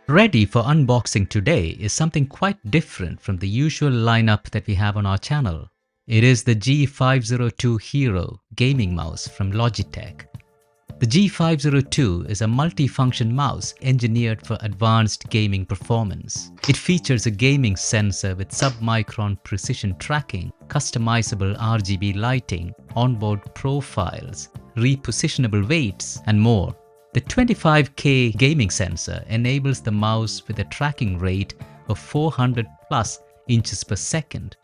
Ready for unboxing today is something quite different from the usual lineup that we have on our channel. It is the G502 Hero gaming mouse from Logitech. The G502 is a multi-function mouse engineered for advanced gaming performance. It features a gaming sensor with sub-micron precision tracking, customizable RGB lighting, onboard profiles, repositionable weights, and more. The 25K gaming sensor enables the mouse with a tracking rate of 400 plus inches per second.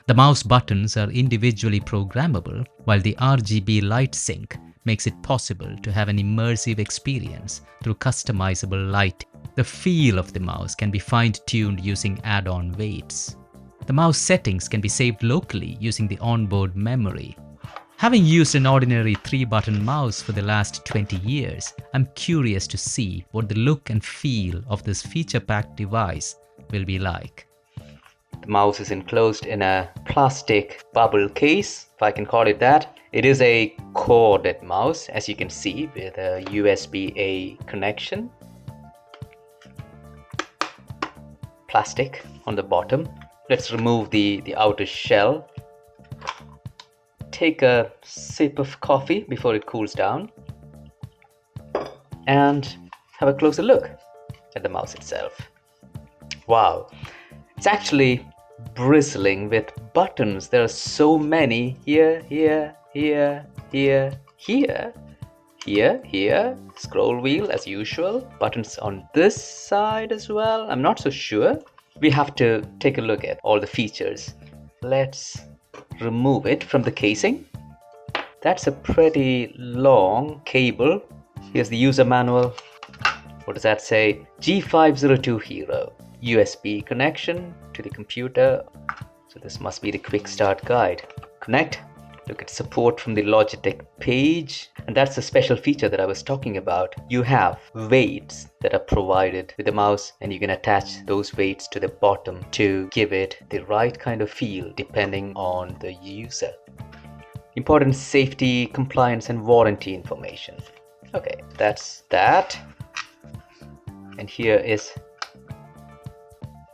The mouse buttons are individually programmable, while the RGB light sync makes it possible to have an immersive experience through customizable lighting. The feel of the mouse can be fine-tuned using add-on weights. The mouse settings can be saved locally using the onboard memory. Having used an ordinary 3-button mouse for the last 20 years, I'm curious to see what the look and feel of this feature-packed device will be like. The mouse is enclosed in a plastic bubble case, if I can call it that. It is a corded mouse, as you can see, with a USB-A connection. Plastic on the bottom. Let's remove the outer shell. Take a sip of coffee before it cools down and have a closer look at the mouse itself. Wow, it's actually bristling with buttons. There are so many here, here, here, here, here, here, here. Scroll wheel as usual. Buttons on this side as well. I'm not so sure. We have to take a look at all the features. Let's remove it from the casing. That's a pretty long cable. Here's the user manual. What does that say? G502 Hero. USB connection to the computer. So this must be the quick start guide. Connect. Look at support from the Logitech page. And that's the special feature that I was talking about. You have weights that are provided with the mouse, and you can attach those weights to the bottom to give it the right kind of feel depending on the user. Important safety, compliance, and warranty information. Okay, that's that. And here is,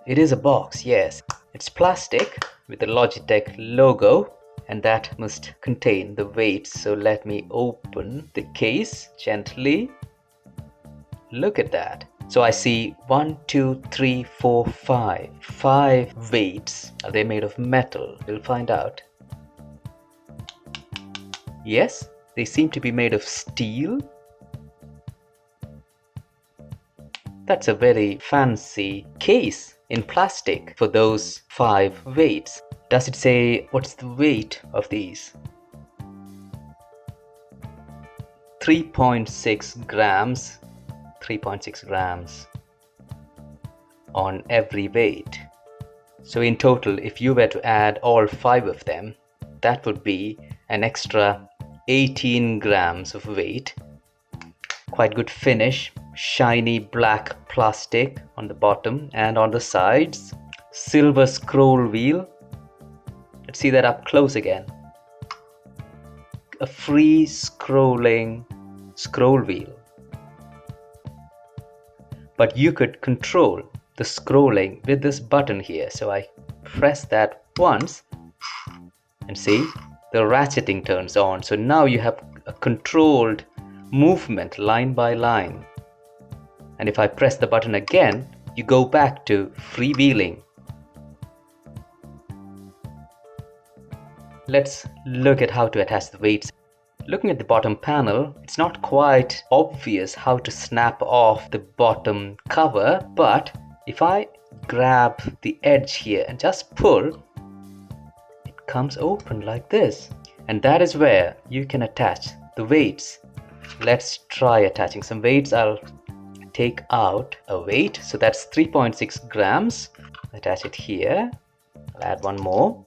it is a box, yes. It's plastic with the Logitech logo, and that must contain the weights. So let me open the case gently. Look at that. So I see 1, 2, 3, 4, 5. 5 weights. Are they made of metal? We'll find out. Yes, they seem to be made of steel. That's a very fancy case in plastic for those 5 weights. Does it say what's the weight of these? 3.6 grams. 3.6 grams on every weight. So in total, if you were to add all 5 of them, that would be an extra 18 grams of weight. Quite good finish. Shiny black plastic on the bottom and on the sides. Silver scroll wheel. Let's see that up close again. A free scrolling scroll wheel. But you could control the scrolling with this button here. So I press that once and see the ratcheting turns on. So now you have a controlled movement line by line. And if I press the button again, you go back to freewheeling. Let's look at how to attach the weights. Looking at the bottom panel, it's not quite obvious how to snap off the bottom cover, but if I grab the edge here and just pull, it comes open like this. And that is where you can attach the weights. Let's try attaching some weights. I'll take out a weight. So that's 3.6 grams. Attach it here. I'll add one more.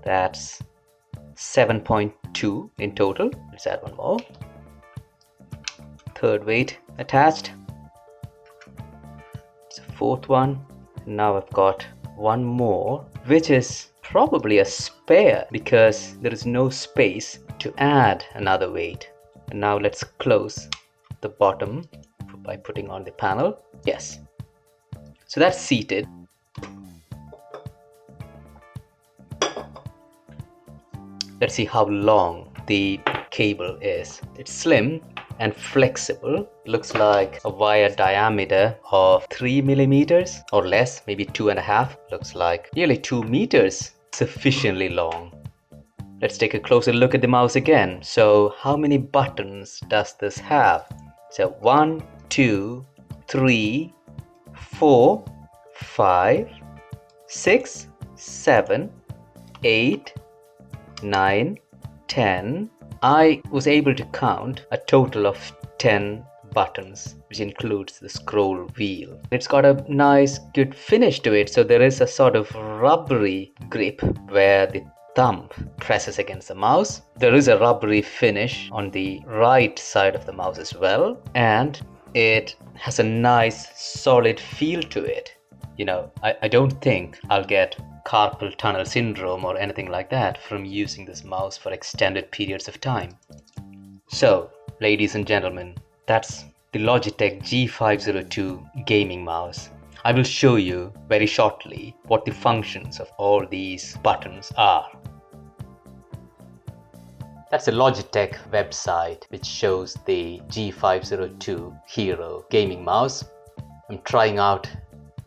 That's 7.2 in total. Let's add one more. Third weight attached. It's a fourth one. Now I've got one more, which is probably a spare because there is no space to add another weight. And now let's close the bottom by putting on the panel. Yes. So that's seated. Let's see how long the cable is. It's slim and flexible. Looks like a wire diameter of 3 millimeters or less, maybe 2.5. Looks like nearly 2 meters. Sufficiently long. Let's take a closer look at the mouse again. So how many buttons does this have? So 1, 2, 3, 4, 5, 6, 7, 8, 9, 10. I was able to count a total of 10 buttons, which includes the scroll wheel. It's got a nice good finish to it, so there is a sort of rubbery grip where the thumb presses against the mouse. There is a rubbery finish on the right side of the mouse as well, and it has a nice solid feel to it. You know, I don't think I'll get carpal tunnel syndrome or anything like that from using this mouse for extended periods of time. So, ladies and gentlemen, that's the Logitech G502 gaming mouse. I will show you very shortly what the functions of all these buttons are. That's the Logitech website which shows the G502 Hero gaming mouse. I'm trying out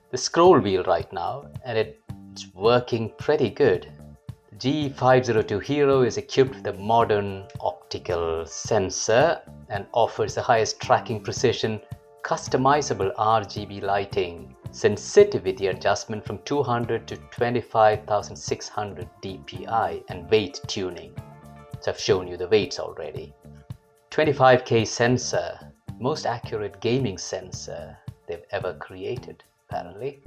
the scroll wheel right now and it's working pretty good. The G502 Hero is equipped with a modern optical sensor and offers the highest tracking precision, customizable RGB lighting, sensitivity adjustment from 200 to 25,600 dpi, and weight tuning. So I've shown you the weights already. 25K sensor, most accurate gaming sensor they've ever created, apparently.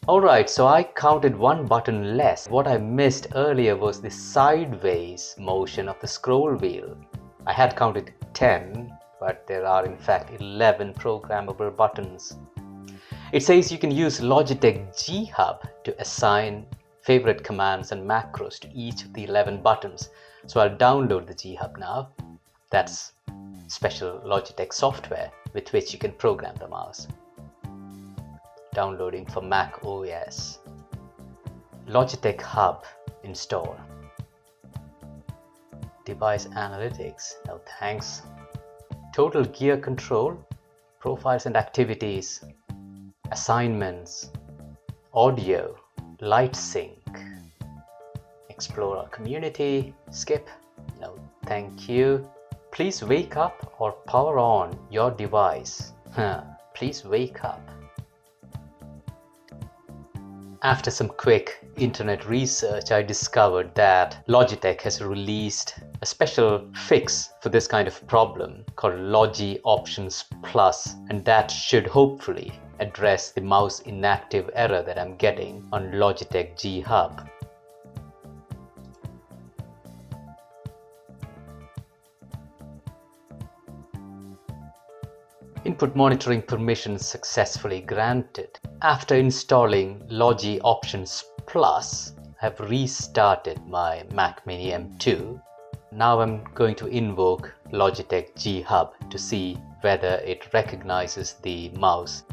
Alright, so I counted one button less. What I missed earlier was the sideways motion of the scroll wheel. I had counted 10, but there are in fact 11 programmable buttons. It says you can use Logitech G Hub to assign favorite commands and macros to each of the 11 buttons. So I'll download the G Hub now. That's special Logitech software with which you can program the mouse. Downloading for Mac OS. Logitech Hub install. Device analytics, no thanks. Total gear control, profiles and activities, assignments, audio, light sync, explore our community, skip, no thank you. Please wake up or power on your device. Please wake up. After some quick internet research, I discovered that Logitech has released a special fix for this kind of problem called Logi Options Plus, and that should hopefully address the mouse inactive error that I'm getting on Logitech G Hub. Input monitoring permissions successfully granted. After installing Logi Options Plus, I've restarted my Mac Mini M2. Now I'm going to invoke Logitech G Hub to see whether it recognizes the mouse.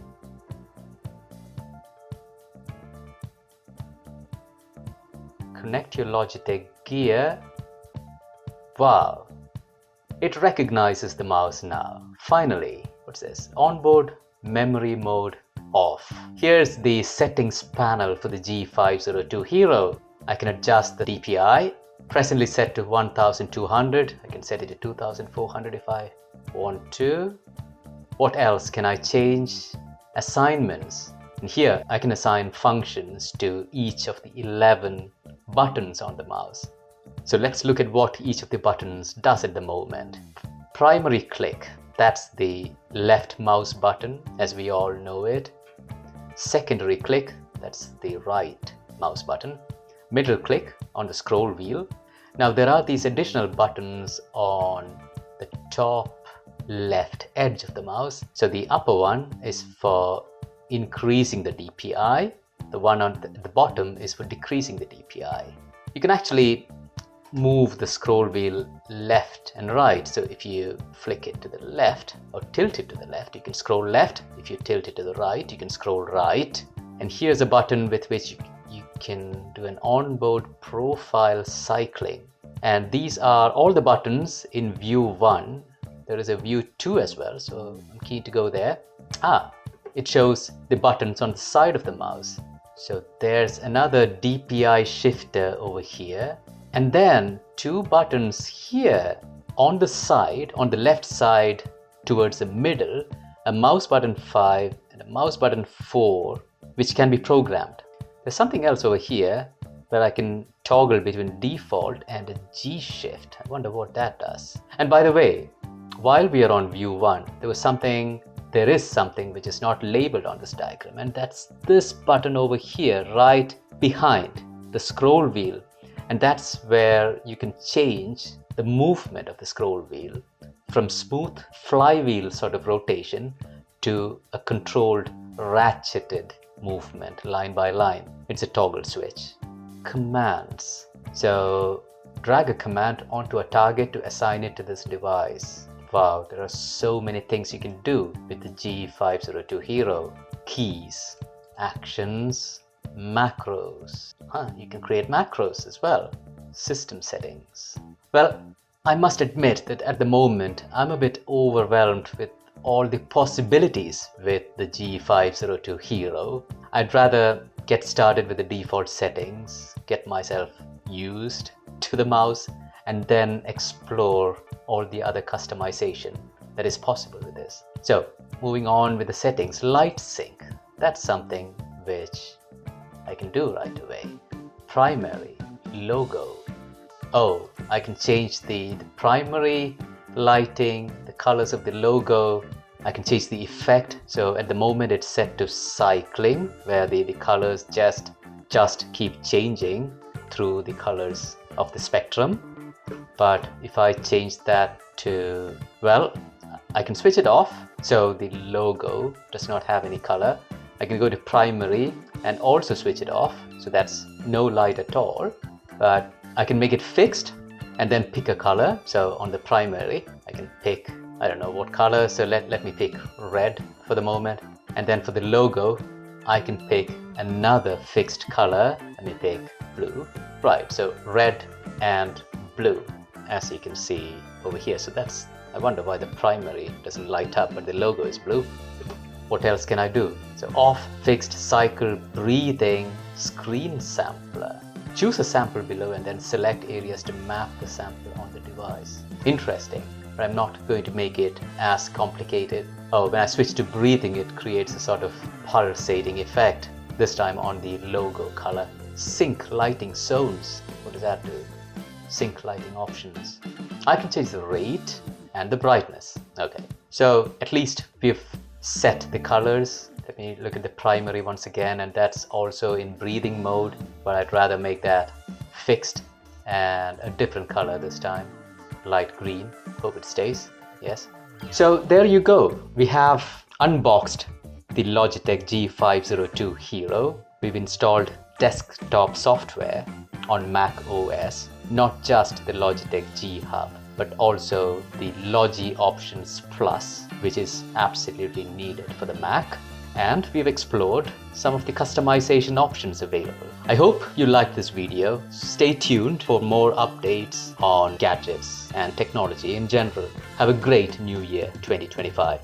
Connect your Logitech gear. Wow! It recognizes the mouse now. Finally, what's this? Onboard memory mode off. Here's the settings panel for the G502 Hero. I can adjust the DPI, presently set to 1200. I can set it to 2400 if I want to. What else can I change? Assignments. And here I can assign functions to each of the 11 buttons on the mouse. So let's look at what each of the buttons does at the moment. Primary click, that's the left mouse button as we all know it. Secondary click, that's the right mouse button. Middle click on the scroll wheel. Now there are these additional buttons on the top left edge of the mouse. So the upper one is for increasing the DPI. The one on the bottom is for decreasing the DPI. You can actually move the scroll wheel left and right. So if you flick it to the left or tilt it to the left, you can scroll left. If you tilt it to the right, you can scroll right. And here's a button with which you can do an onboard profile cycling. And these are all the buttons in view 1. There is a view 2 as well, so I'm keen to go there. It shows the buttons on the side of the mouse. So there's another DPI shifter over here. And then 2 buttons here on the side, on the left side towards the middle, a mouse button 5 and a mouse button 4, which can be programmed. There's something else over here where I can toggle between default and a G shift. I wonder what that does. And by the way, while we are on view 1, there is something which is not labeled on this diagram, and that's this button over here right behind the scroll wheel. And that's where you can change the movement of the scroll wheel from smooth flywheel sort of rotation to a controlled ratcheted movement line by line. It's a toggle switch. Commands. So drag a command onto a target to assign it to this device. Wow, there are so many things you can do with the G502 Hero. Keys, actions, macros. You can create macros as well. System settings. Well, I must admit that at the moment I'm a bit overwhelmed with all the possibilities with the G502 Hero. I'd rather get started with the default settings, get myself used to the mouse, and then explore all the other customization that is possible with this. So moving on with the settings, light sync. That's something which I can do right away. Primary, logo. Oh, I can change the primary lighting, the colors of the logo. I can change the effect. So at the moment it's set to cycling, where the colors just keep changing through the colors of the spectrum. But if I change that to, well, I can switch it off. So the logo does not have any color. I can go to primary and also switch it off. So that's no light at all. But I can make it fixed and then pick a color. So on the primary, I can pick, I don't know what color. So let me pick red for the moment. And then for the logo, I can pick another fixed color. Let me pick blue. Right, so red and blue, as you can see over here. So that's, I wonder why the primary doesn't light up, but the logo is blue. What else can I do? So off, fixed, cycle, breathing, screen sampler. Choose a sample below and then select areas to map the sample on the device. Interesting, but I'm not going to make it as complicated. Oh, when I switch to breathing, it creates a sort of pulsating effect, this time on the logo color. Sync lighting zones. What does that do? Sync lighting options. I can change the rate and the brightness. Okay, so at least we've set the colors. Let me look at the primary once again, and that's also in breathing mode, but I'd rather make that fixed and a different color this time, light green. Hope it stays. Yes. So there you go. We have unboxed the Logitech G502 Hero. We've installed desktop software on Mac OS, not just the Logitech G Hub, but also the Logi Options Plus, which is absolutely needed for the Mac. And we've explored some of the customization options available. I hope you liked this video. Stay tuned for more updates on gadgets and technology in general. Have a great new year 2025.